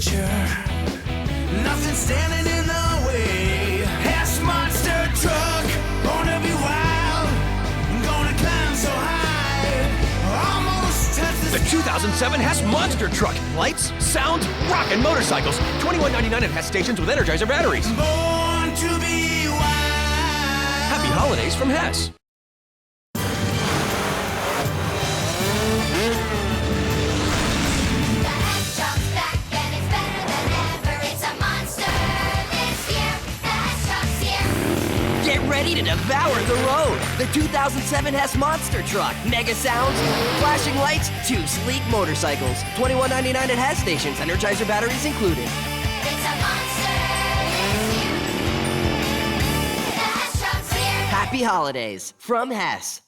future. Nothing standing in the way. Hess Monster Truck, gonna be wild, gonna climb so high, almost touch the The 2007 Hess Monster Truck. Lights, sounds, rockin' motorcycles. $21.99 at Hess stations with Energizer batteries. Born to be wild. Happy holidays from Hess. Get ready to devour the road. The 2007 Hess Monster Truck. Mega sounds, flashing lights, 2 sleek motorcycles. $21.99 at Hess stations. Energizer batteries included. It's a monster this year. The Hess Truck's here. Happy holidays from Hess.